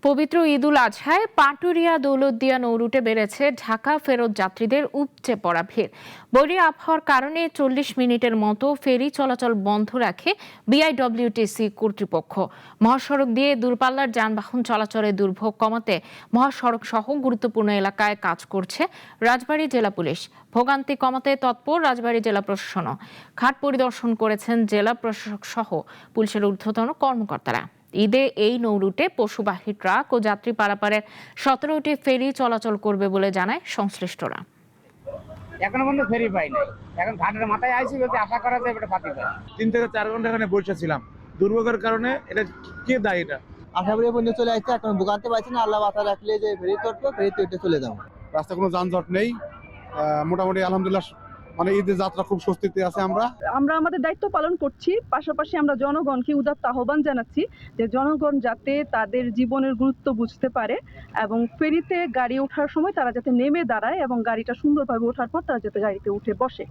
পবিত্র ঈদুল আজহায় পাটুরিয়া দৌলতদিয়া নৌরুটে বেড়েছে ঢাকা ফেরত যাত্রীদের উপচে পড়া ভিড়। বৈরী আবহাওয়ার কারণে 40 মিনিটের মতো ফেরি চলাচল বন্ধ রাখে বিআইডব্লিউটিসি কর্তৃপক্ষ। মহাসড়ক দিয়ে দূরপাল্লার যানবাহন চলাচলের দুর্ভোগ কমাতে মহাসড়ক সহ গুরুত্বপূর্ণ এলাকায় কাজ করছে রাজবাড়ী জেলা পুলিশ। ভোগান্তি কমাতে তৎপর রাজবাড়ী জেলা প্রশাসনও। ঘাট পরিদর্শন করেছেন জেলা প্রশাসক সহ পুলিশের ঊর্ধ্বতন কর্মকর্তারা। ঈদে এই নৌরুটে পশুবাহী ট্রাক ও যাত্রী পারাপারের 17টি ফেরি চলাচল করবে বলে জানায় সংশ্লিষ্টরা। এখনো পর্যন্ত ফেরি পাই নাই। এখন ঘাটের মাথায় আইসি বলতে আশা করা যায় এটা পাতি পাই। 3 থেকে 4 ঘন্টা এখানে বসেছিলাম। দুর্ভোগের কারণে এটা কে দায়ী? এটা আশাবাড়ি পর্যন্ত চলে আসছে, এখন ভোগান্তি পাইছি না। আল্লাহ বাতা রাখলে যে ফেরি চড়বো, ফেরিতে উঠে চলে যাবো। রাস্তা কোনো যানজট নেই, মোটামুটি আলহামদুলিল্লাহ মানে ঈদের যাত্রা খুব স্বস্তিতে আছে। আমরা আমাদের দায়িত্ব পালন করছি, পাশাপাশি আমরা জনগণকে উদাত্ত আহ্বান জানাচ্ছি যে জনগণ যাতে তাদের জীবনের গুরুত্ব বুঝতে পারে এবং ফেরিতে গাড়ি ওঠার সময় তারা যাতে নেমে দাঁড়ায় এবং গাড়িটা সুন্দরভাবে ওঠার পর তারা যাতে গাড়িতে উঠে বসে।